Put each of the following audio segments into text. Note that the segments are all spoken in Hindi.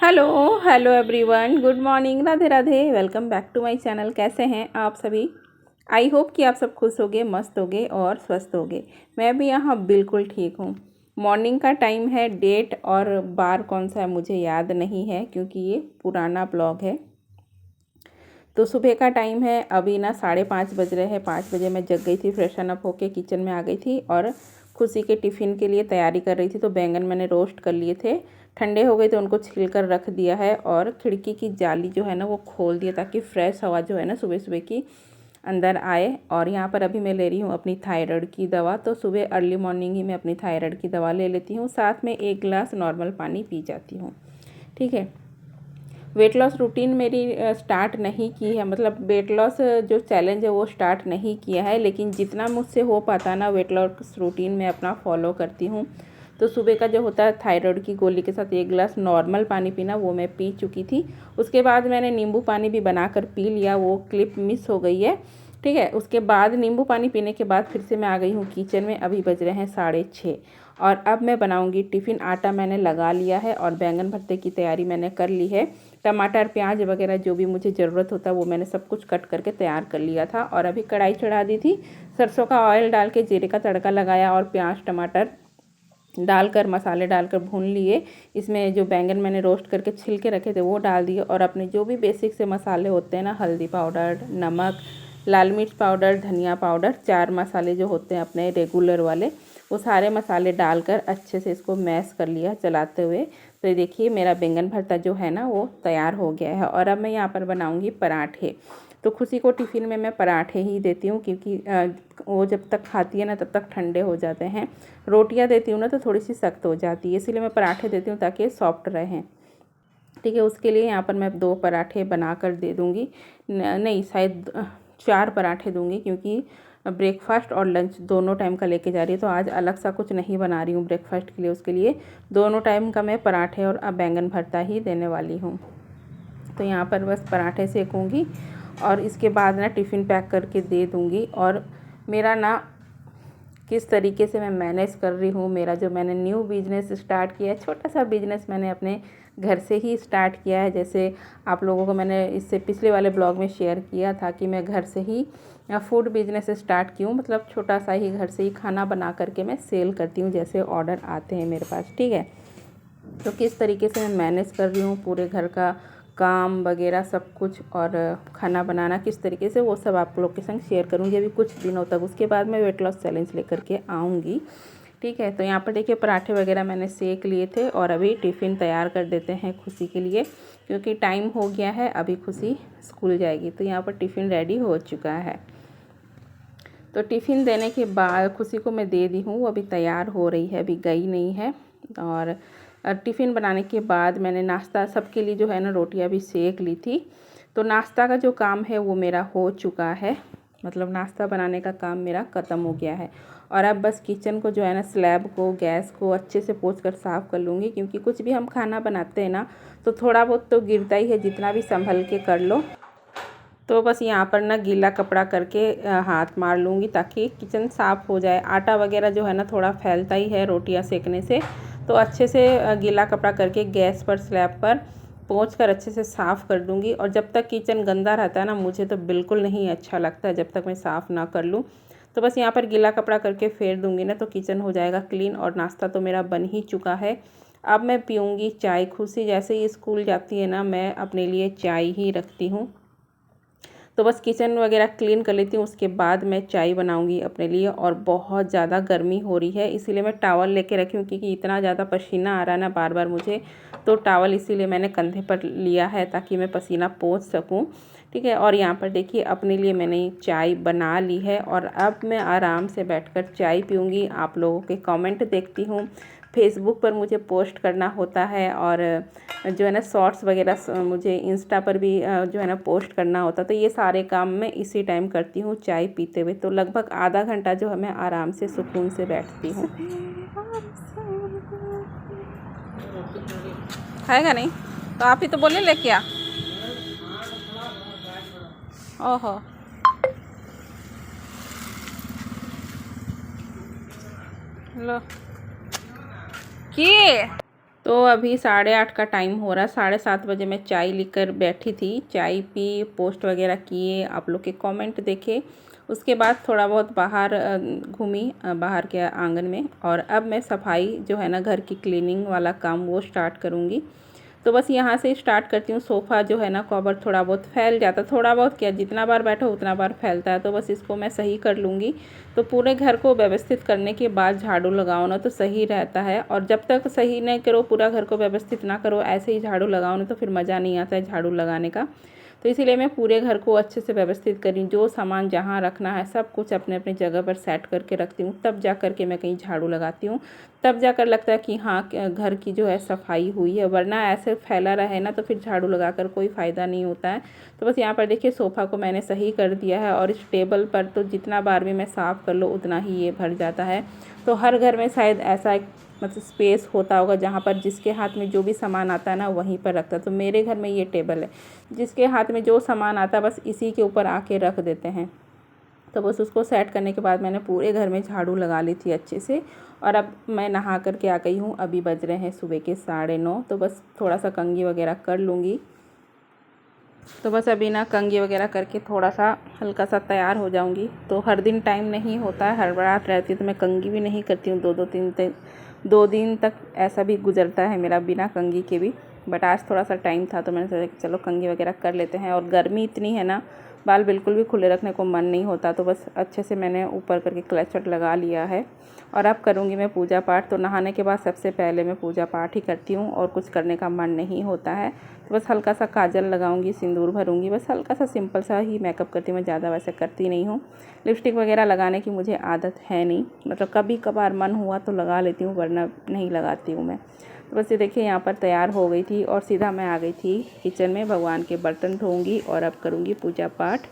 Hello hello everyone, good morning, Radhe Radhe. Welcome back to my channel. कैसे हैं आप सभी? आई होप कि आप सब खुश होगे, मस्त होगे और स्वस्थ होगे। मैं भी यहाँ बिल्कुल ठीक हूँ। मॉर्निंग का टाइम है, डेट और बार कौन सा है मुझे याद नहीं है क्योंकि ये पुराना ब्लॉग है। तो सुबह का टाइम है, अभी ना 5:30 बज रहे हैं। 5 बजे मैं जग गई थी, फ्रेशन अप होके किचन में आ गई थी और खुशी के टिफ़िन के लिए तैयारी कर रही थी। तो बैंगन मैंने रोस्ट कर लिए थे, ठंडे हो गए तो उनको छिल कर रख दिया है और खिड़की की जाली जो है ना वो खोल दिया ताकि फ्रेश हवा जो है ना सुबह सुबह की अंदर आए। और यहाँ पर अभी मैं ले रही हूँ अपनी थायराइड की दवा। तो सुबह अर्ली मॉर्निंग ही मैं अपनी थायराइड की दवा ले लेती हूँ, साथ में 1 गिलास नॉर्मल पानी पी जाती हूँ। ठीक है। वेट लॉस रूटीन मेरी स्टार्ट नहीं की है, मतलब वेट लॉस जो चैलेंज है वो स्टार्ट नहीं किया है, लेकिन जितना मुझसे हो पाता ना वेट लॉस रूटीन में अपना फॉलो करती हूँ। तो सुबह का जो होता है थायराइड की गोली के साथ 1 गिलास नॉर्मल पानी पीना, वो मैं पी चुकी थी। उसके बाद मैंने नींबू पानी भी बनाकर पी लिया, वो क्लिप मिस हो गई है। ठीक है। उसके बाद नींबू पानी पीने के बाद फिर से मैं आ गई हूँ किचन में। अभी बज रहे हैं 6:30 और अब मैं बनाऊंगी टिफ़िन। आटा मैंने लगा लिया है और बैंगन भरते की तैयारी मैंने कर ली है। टमाटर, प्याज वगैरह जो भी मुझे ज़रूरत होता है वो मैंने सब कुछ कट करके तैयार कर लिया था। और अभी कढ़ाई चढ़ा दी थी, सरसों का ऑयल डाल के जीरे का तड़का लगाया और प्याज टमाटर डालकर मसाले डालकर भून लिए। इसमें जो बैंगन मैंने रोस्ट करके छिलके रखे थे वो डाल दिए और अपने जो भी बेसिक से मसाले होते हैं ना, हल्दी पाउडर, नमक, लाल मिर्च पाउडर, धनिया पाउडर, 4 मसाले जो होते हैं अपने रेगुलर वाले, वो सारे मसाले डालकर अच्छे से इसको मैश कर लिया चलाते हुए। तो ये देखिए मेरा बैंगन भरता जो है ना वो तैयार हो गया है। और अब मैं यहाँ पर बनाऊँगी पराठे। तो खुशी को टिफ़िन में मैं पराठे ही देती हूँ क्योंकि वो जब तक खाती है ना तब तक ठंडे हो जाते हैं। रोटियाँ देती हूँ ना तो थोड़ी सी सख्त हो जाती है, इसीलिए मैं पराठे देती हूँ ताकि सॉफ्ट रहें। ठीक है। उसके लिए यहाँ पर मैं 2 पराठे बना कर दे दूँगी, नहीं शायद 4 पराठे दूँगी क्योंकि ब्रेकफास्ट और लंच दोनों टाइम का लेके जा रही है। तो आज अलग सा कुछ नहीं बना रही हूँ ब्रेकफास्ट के लिए, उसके लिए दोनों टाइम का मैं पराठे और बैंगन भरता ही देने वाली हूँ। तो यहाँ पर बस पराठे सेकूँगी और इसके बाद ना टिफ़िन पैक करके दे दूँगी। और मेरा ना किस तरीके से मैं मैनेज कर रही हूँ, मेरा जो मैंने न्यू बिज़नेस स्टार्ट किया है, छोटा सा बिज़नेस मैंने अपने घर से ही स्टार्ट किया है। जैसे आप लोगों को मैंने इससे पिछले वाले ब्लॉग में शेयर किया था कि मैं घर से ही फूड बिज़नेस स्टार्ट की हूँ, मतलब छोटा सा ही घर से ही खाना बना करके मैं सेल करती हूँ जैसे ऑर्डर आते हैं मेरे पास। ठीक है। तो किस तरीके से मैं मैनेज कर रही हूँ पूरे घर का काम वगैरह सब कुछ और खाना बनाना किस तरीके से, वो सब आप लोग के संग शेयर करूँगी अभी कुछ दिनों तक। उसके बाद मैं वेट लॉस चैलेंज लेकर के आऊँगी। ठीक है। तो यहाँ पर देखिए पराठे वगैरह मैंने सेक लिए थे और अभी टिफ़िन तैयार कर देते हैं खुशी के लिए क्योंकि टाइम हो गया है, अभी खुशी स्कूल जाएगी। तो यहाँ पर टिफ़िन रेडी हो चुका है। तो टिफ़िन देने के बाद खुशी को मैं दे दी हूँ, वो अभी तैयार हो रही है, अभी गई नहीं है। और टिफ़िन बनाने के बाद मैंने नाश्ता सबके लिए जो है ना रोटियां भी सेक ली थी। तो नाश्ता का जो काम है वो मेरा हो चुका है, मतलब नाश्ता बनाने का काम मेरा ख़त्म हो गया है। और अब बस किचन को जो है ना स्लैब को, गैस को अच्छे से पोंछ कर साफ़ कर लूँगी क्योंकि कुछ भी हम खाना बनाते हैं ना तो थोड़ा बहुत तो गिरता ही है, जितना भी संभल के कर लो। तो बस यहाँ पर ना गीला कपड़ा करके हाथ मार लूँगी ताकि किचन साफ़ हो जाए। आटा वगैरह जो है ना थोड़ा फैलता ही है रोटियां सेकने से, तो अच्छे से गीला कपड़ा करके गैस पर स्लैब पर पोंछ कर अच्छे से साफ़ कर दूँगी। और जब तक किचन गंदा रहता है ना मुझे तो बिल्कुल नहीं अच्छा लगता है जब तक मैं साफ़ ना कर लूँ। तो बस यहाँ पर गीला कपड़ा करके फेर दूँगी ना तो किचन हो जाएगा क्लीन। और नाश्ता तो मेरा बन ही चुका है। अब मैं पीऊँगी चाय। खुशी जैसे ही स्कूल जाती है ना मैं अपने लिए चाय ही रखती हूँ। तो बस किचन वगैरह क्लीन कर लेती हूँ, उसके बाद मैं चाय बनाऊँगी अपने लिए। और बहुत ज़्यादा गर्मी हो रही है इसीलिए मैं टावल लेके रखी हूँ क्योंकि इतना ज़्यादा पसीना आ रहा है ना बार बार मुझे, तो टावल इसीलिए मैंने कंधे पर लिया है ताकि मैं पसीना पोंछ सकूँ। ठीक है। और यहाँ पर देखिए अपने लिए मैंने चाय बना ली है और अब मैं आराम से बैठकर चाय पीऊँगी। आप लोगों के कमेंट देखती हूँ। फेसबुक पर मुझे पोस्ट करना होता है और जो है ना शॉर्ट्स वगैरह मुझे इंस्टा पर भी जो है ना पोस्ट करना होता है। तो ये सारे काम मैं इसी टाइम करती हूँ चाय पीते हुए। तो लगभग आधा घंटा जो है मैं आराम से सुकून से बैठती हूँ। खाएगा नहीं तो आप ही तो बोले लेके आ। ओहो लो कि तो अभी 8:30 का टाइम हो रहा है। 7:30 बजे मैं चाय लेकर बैठी थी, चाय पी, पोस्ट वगैरह किए, आप लोग के कमेंट देखे। उसके बाद थोड़ा बहुत बाहर घूमी, बाहर के आंगन में। और अब मैं सफाई जो है ना घर की क्लीनिंग वाला काम वो स्टार्ट करूँगी। तो बस यहाँ से स्टार्ट करती हूँ। सोफ़ा जो है ना कवर थोड़ा बहुत फैल जाता, थोड़ा बहुत क्या, जितना बार बैठो उतना बार फैलता है। तो बस इसको मैं सही कर लूँगी। तो पूरे घर को व्यवस्थित करने के बाद झाड़ू लगाओ ना तो सही रहता है। और जब तक सही नहीं करो, पूरा घर को व्यवस्थित ना करो, ऐसे ही झाड़ू लगाओ ना तो फिर मज़ा नहीं आता है झाड़ू लगाने का। तो इसीलिए मैं पूरे घर को अच्छे से व्यवस्थित करी, जो सामान जहाँ रखना है सब कुछ अपने अपने जगह पर सेट करके रखती हूँ। तब जा कर के मैं कहीं झाड़ू लगाती हूँ, तब जाकर लगता है कि हाँ घर की जो है सफाई हुई है। वरना ऐसे फैला रहे ना तो फिर झाड़ू लगाकर कोई फ़ायदा नहीं होता है। तो बस यहाँ पर देखिए सोफ़ा को मैंने सही कर दिया है। और इस टेबल पर तो जितना बार भी मैं साफ़ कर लो उतना ही ये भर जाता है। तो हर घर में शायद ऐसा एक मतलब स्पेस होता होगा जहाँ पर जिसके हाथ में जो भी सामान आता है ना वहीं पर रखता है। तो मेरे घर में ये टेबल है, जिसके हाथ में जो सामान आता है बस इसी के ऊपर आके रख देते हैं। तो बस उसको सेट करने के बाद मैंने पूरे घर में झाड़ू लगा ली थी अच्छे से। और अब मैं नहा कर के आ गई हूँ। अभी बज रहे हैं सुबह के 9:30। तो बस थोड़ा सा कंघी वगैरह कर लूँगी। तो बस अभी ना कंघी वगैरह करके थोड़ा सा हल्का सा तैयार हो जाऊँगी। तो हर दिन टाइम नहीं होता है, हड़बड़ाहट रहती है तो मैं कंघी भी नहीं करती हूँ। 2 दिन तक ऐसा भी गुजरता है मेरा बिना कंघी के भी। बट आज थोड़ा सा टाइम था तो मैंने सोचा कि चलो कंघी वगैरह कर लेते हैं। और गर्मी इतनी है ना, बाल बिल्कुल भी खुले रखने को मन नहीं होता। तो बस अच्छे से मैंने ऊपर करके क्लचर लगा लिया है। और अब करूँगी मैं पूजा पाठ। तो नहाने के बाद सबसे पहले मैं पूजा पाठ ही करती हूँ और कुछ करने का मन नहीं होता है। तो बस हल्का सा काजल लगाऊंगी, सिंदूर भरूंगी, बस हल्का सा सिंपल सा ही मेकअप करती हूँ। मैं ज़्यादा वैसे करती नहीं हूँ। लिपस्टिक वगैरह लगाने की मुझे आदत है नहीं, मतलब कभी कभार मन हुआ तो लगा लेती हूँ, वरना नहीं लगाती हूँ मैं। तो बस ये देखिए यहाँ पर तैयार हो गई थी और सीधा मैं आ गई थी किचन में। भगवान के बर्तन धोऊँगी और अब करूँगी पूजा पाठ।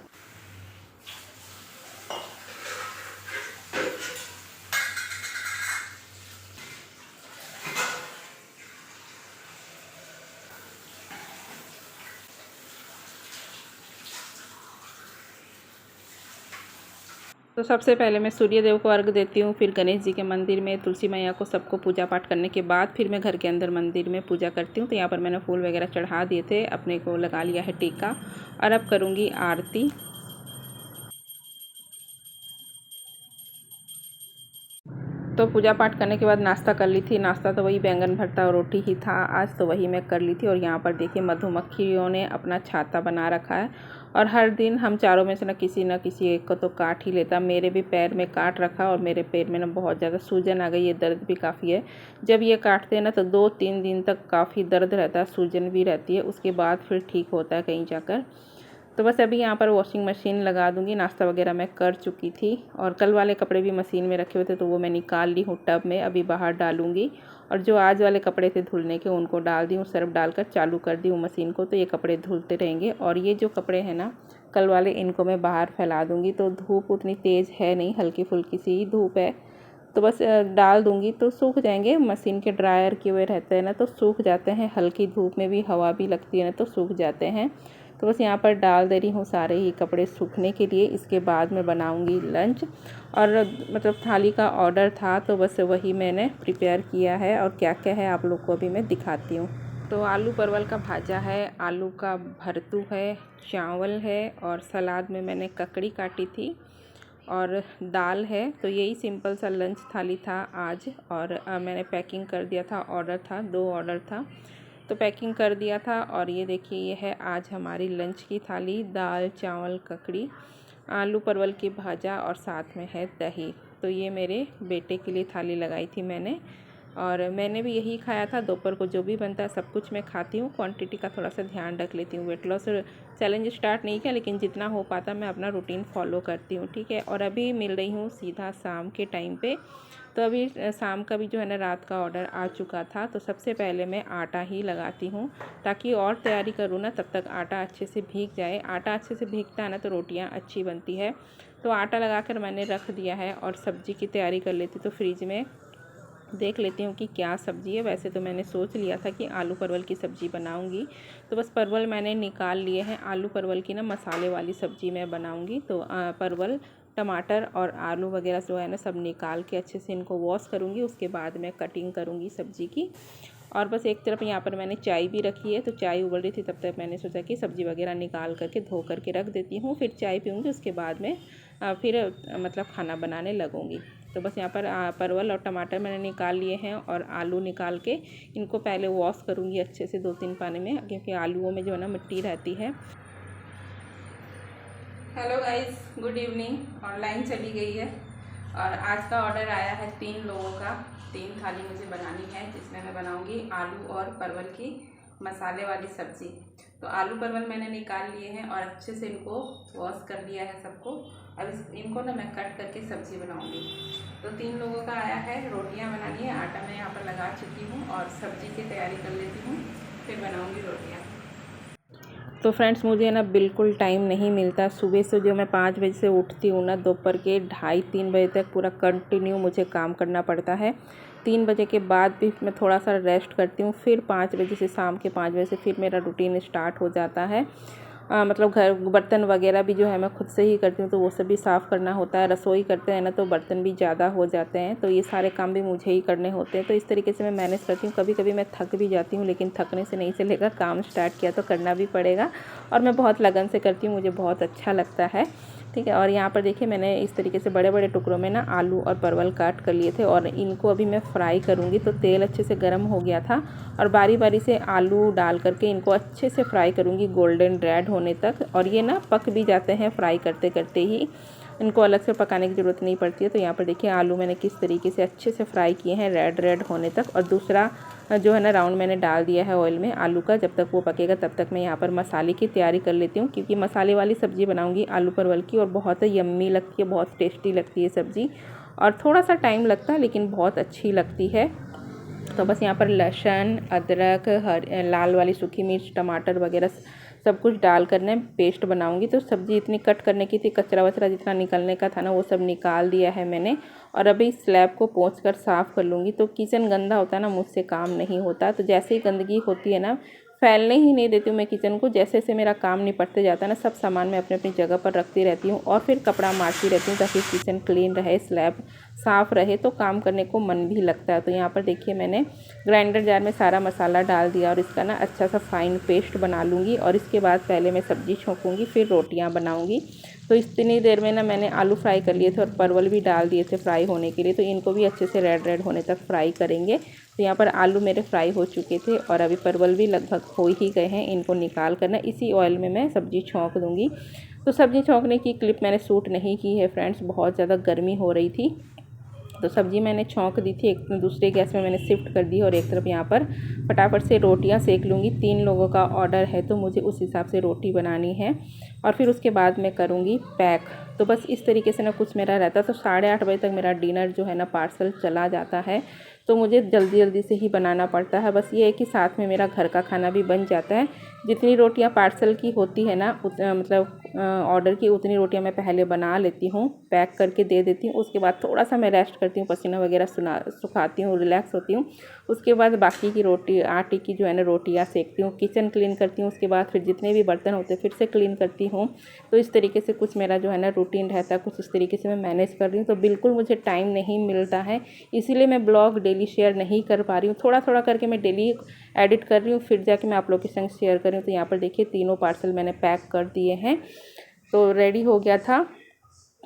तो सबसे पहले मैं सूर्य देव को अर्घ देती हूँ, फिर गणेश जी के मंदिर में, तुलसी मैया को, सबको पूजा पाठ करने के बाद फिर मैं घर के अंदर मंदिर में पूजा करती हूँ। तो यहाँ पर मैंने फूल वगैरह चढ़ा दिए थे, अपने को लगा लिया है टीका। और अब करूँगी आरती। तो पूजा पाठ करने के बाद नाश्ता कर ली थी। नाश्ता तो वही बैंगन भरता और रोटी ही था आज, तो वही मैं कर ली थी। और यहाँ पर देखिए मधुमक्खियों ने अपना छाता बना रखा है। और हर दिन हम चारों में से ना किसी एक को तो काट ही लेता। मेरे भी पैर में काट रखा और मेरे पैर में ना बहुत ज़्यादा सूजन आ गई है, दर्द भी काफ़ी है। जब ये काटते हैं ना तो 2-3 दिन तक काफ़ी दर्द रहता है, सूजन भी रहती है, उसके बाद फिर ठीक होता है कहीं जाकर। तो बस अभी यहाँ पर वॉशिंग मशीन लगा दूँगी। नाश्ता वगैरह मैं कर चुकी थी और कल वाले कपड़े भी मशीन में रखे हुए थे तो वो मैं निकाल ली हूँ टब में, अभी बाहर डालूँगी। और जो आज वाले कपड़े थे धुलने के उनको डाल दी हूँ, सर्फ डालकर चालू कर दी हूँ मशीन को। तो ये कपड़े धुलते रहेंगे। और ये जो कपड़े हैं ना कल वाले, इनको मैं बाहर फैला दूँगी। तो धूप उतनी तेज़ है नहीं, हल्की फुल्की सी ही धूप है, तो बस डाल दूँगी तो सूख जाएंगे। मशीन के ड्रायर किए हुए रहते हैं ना तो सूख जाते हैं, हल्की धूप में भी हवा भी लगती है ना तो सूख जाते हैं। तो बस यहाँ पर डाल दे रही हूँ सारे ही कपड़े सूखने के लिए। इसके बाद मैं बनाऊँगी लंच। और मतलब थाली का ऑर्डर था तो बस वही मैंने प्रिपेयर किया है। और क्या क्या है आप लोग को अभी मैं दिखाती हूँ। तो आलू परवल का भाजा है, आलू का भरतू है, चावल है और सलाद में मैंने ककड़ी काटी थी और दाल है। तो यही सिंपल सा लंच थाली था आज। और मैंने पैकिंग कर दिया था, ऑर्डर था, 2 ऑर्डर था तो पैकिंग कर दिया था। और ये देखिए ये है आज हमारी लंच की थाली, दाल, चावल, ककड़ी, आलू परवल की भाजा और साथ में है दही। तो ये मेरे बेटे के लिए थाली लगाई थी मैंने। और मैंने भी यही खाया था। दोपहर को जो भी बनता है सब कुछ मैं खाती हूँ, क्वांटिटी का थोड़ा सा ध्यान रख लेती हूँ। वेट लॉस चैलेंज स्टार्ट नहीं किया, लेकिन जितना हो पाता मैं अपना रूटीन फॉलो करती हूँ, ठीक है। और अभी मिल रही हूँ सीधा शाम के टाइम पे। तो अभी शाम का भी जो है ना रात का ऑर्डर आ चुका था। तो सबसे पहले मैं आटा ही लगाती हूँ, ताकि और तैयारी करूँ ना तब तक आटा अच्छे से भीग जाए। आटा अच्छे से भीगता है ना तो रोटियाँ अच्छी बनती है। तो आटा लगाकर मैंने रख दिया है और सब्ज़ी की तैयारी कर लेती। तो फ्रिज में देख लेती हूँ कि क्या सब्ज़ी है। वैसे तो मैंने सोच लिया था कि आलू परवल की सब्ज़ी बनाऊँगी, तो बस परवल मैंने निकाल लिए हैं। आलू परवल की ना मसाले वाली सब्ज़ी मैं बनाऊँगी। तो परवल, टमाटर और आलू वगैरह जो है ना सब निकाल के अच्छे से इनको वॉश करूँगी। उसके बाद मैं कटिंग करूँगी सब्ज़ी की। और बस एक तरफ यहाँ पर मैंने चाय भी रखी है। तो चाय उबल रही थी, तब तक मैंने सोचा कि सब्ज़ी वगैरह निकाल करके धो करके रख देती हूँ, फिर चाय पीऊँगी। उसके बाद में फिर मतलब खाना बनाने लगूँगी। तो बस यहाँ पर परवल और टमाटर मैंने निकाल लिए हैं और आलू निकाल के इनको पहले वॉश करूँगी अच्छे से 2-3 पानी में, क्योंकि आलूओं में जो है ना मिट्टी रहती है। Hello guys, good evening. Online चली गई है और आज का ऑर्डर आया है 3 लोगों का। 3 थाली मुझे बनानी है, जिसमें मैं बनाऊंगी आलू और परवल की मसाले वाली सब्ज़ी। तो आलू परवल मैंने निकाल लिए हैं और अच्छे से इनको वॉश कर लिया है सबको। अब इनको ना मैं कट करके सब्ज़ी बनाऊंगी। तो 3 लोगों का आया है। रोटियां बनानी है, आटा मैं यहाँ पर लगा चुकी हूँ और सब्ज़ी की तैयारी कर लेती हूँ, फिर बनाऊँगी रोटियाँ। तो फ्रेंड्स, मुझे ना बिल्कुल टाइम नहीं मिलता। सुबह से जो मैं 5 बजे से उठती हूँ ना, दोपहर के 2:30-3 बजे तक पूरा कंटिन्यू मुझे काम करना पड़ता है। 3 बजे के बाद भी मैं थोड़ा सा रेस्ट करती हूँ, फिर 5 बजे से, शाम के 5 बजे से फिर मेरा रूटीन स्टार्ट हो जाता है। मतलब घर बर्तन वगैरह भी जो है मैं खुद से ही करती हूँ, तो वो सब भी साफ़ करना होता है। रसोई करते हैं ना तो बर्तन भी ज़्यादा हो जाते हैं, तो ये सारे काम भी मुझे ही करने होते हैं। तो इस तरीके से मैं मैनेज करती हूँ। कभी कभी मैं थक भी जाती हूँ, लेकिन थकने से नहीं चलेगा, काम स्टार्ट किया तो करना भी पड़ेगा। और मैं बहुत लगन से करती हूँ, मुझे बहुत अच्छा लगता है, ठीक है। और यहाँ पर देखिए मैंने इस तरीके से बड़े बड़े टुकड़ों में ना आलू और परवल काट कर लिए थे और इनको अभी मैं फ्राई करूँगी। तो तेल अच्छे से गर्म हो गया था और बारी बारी से आलू डाल करके इनको अच्छे से फ्राई करूँगी गोल्डन रेड होने तक। और ये ना पक भी जाते हैं फ्राई करते करते ही, इनको अलग से पकाने की ज़रूरत नहीं पड़ती है। तो यहाँ पर देखिए आलू मैंने किस तरीके से अच्छे से फ्राई किए हैं रेड रेड होने तक। और दूसरा जो है ना राउंड मैंने डाल दिया है ऑयल में आलू का। जब तक वो पकेगा तब तक मैं यहाँ पर मसाले की तैयारी कर लेती हूँ, क्योंकि मसाले वाली सब्ज़ी बनाऊँगी आलू परवल की और बहुत यम्मी लगती है, बहुत टेस्टी लगती है सब्ज़ी। और थोड़ा सा टाइम लगता है लेकिन बहुत अच्छी लगती है। तो बस यहाँ पर लहसुन, अदरक, लाल वाली सूखी मिर्च, टमाटर वगैरह सब कुछ डाल कर ने पेस्ट बनाऊंगी। तो सब्ज़ी इतनी कट करने की थी, कचरा वचरा जितना निकलने का था ना वो सब निकाल दिया है मैंने। और अभी स्लैब को पोंछ कर साफ़ कर लूँगी। तो किचन गंदा होता है ना, मुझसे काम नहीं होता। तो जैसे ही गंदगी होती है ना, फैलने ही नहीं देती हूँ मैं किचन को। जैसे जैसे मेरा काम निपटते जाता है ना, सब सामान मैं अपनी अपनी जगह पर रखती रहती हूँ और फिर कपड़ा मारती रहती हूँ, ताकि किचन क्लीन रहे, स्लैब साफ़ रहे, तो काम करने को मन भी लगता है। तो यहाँ पर देखिए मैंने ग्राइंडर जार में सारा मसाला डाल दिया और इसका ना अच्छा सा फाइन पेस्ट बना लूँगी। और इसके बाद पहले मैं सब्ज़ी छोंकूँगी, फिर रोटियाँ बनाऊँगी। तो इतनी देर में ना मैंने आलू फ्राई कर लिए थे और परवल भी डाल दिए थे फ्राई होने के लिए। तो इनको भी अच्छे से रेड रेड होने तक फ्राई करेंगे। तो यहाँ पर आलू मेरे फ्राई हो चुके थे और अभी परवल भी लगभग हो ही गए हैं। इनको निकाल कर ना इसी ऑयल में मैं सब्ज़ी छौंक दूँगी। तो सब्ज़ी छौंकने की क्लिप मैंने शूट नहीं की है फ्रेंड्स, बहुत ज़्यादा गर्मी हो रही थी। तो सब्ज़ी मैंने छौंक दी थी, एक दूसरे गैस में मैंने शिफ्ट कर दी और एक तरफ यहाँ पर फटाफट से रोटियाँ सेक लूँगी। 3 लोगों का ऑर्डर है तो मुझे उस हिसाब से रोटी बनानी है और फिर उसके बाद मैं करूँगी पैक। तो बस इस तरीके से ना कुछ मेरा रहता। तो 8:30 बजे तक मेरा डिनर जो है ना पार्सल चला जाता है। तो मुझे जल्दी जल्दी से ही बनाना पड़ता है। बस ये है कि साथ में मेरा घर का खाना भी बन जाता है। जितनी रोटियां पार्सल की होती है ना मतलब ऑर्डर की, उतनी रोटियां मैं पहले बना लेती हूँ, पैक करके दे देती हूँ। उसके बाद थोड़ा सा मैं रेस्ट करती हूँ, पसीना वगैरह सुखाती हूँ, रिलैक्स होती हूँ। उसके बाद बाकी की रोटी आटे की जो है ना रोटियाँ सेकती हूँ, किचन क्लीन करती हूँ। उसके बाद फिर जितने भी बर्तन होते हैं फिर से क्लीन करती हूँ। तो इस तरीके से कुछ मेरा जो है ना रूटीन रहता है, कुछ इस तरीके से मैं मैनेज कर रही हूँ। तो बिल्कुल मुझे टाइम नहीं मिलता है, इसीलिए मैं ब्लॉग डेली शेयर नहीं कर पा रही हूँ। थोड़ा थोड़ा करके मैं डेली एडिट कर रही हूँ, फिर जाके मैं आप लोग के संग शेयर कर रही हूँ। तो यहाँ पर देखिए तीनों पार्सल मैंने पैक कर दिए हैं, तो रेडी हो गया था।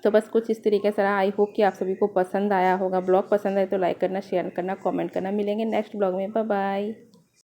तो बस कुछ इस तरीके से रहा। आई होप कि आप सभी को पसंद आया होगा। ब्लॉग पसंद आए तो लाइक करना, शेयर करना, कमेंट करना। मिलेंगे नेक्स्ट ब्लॉग में। Bye bye.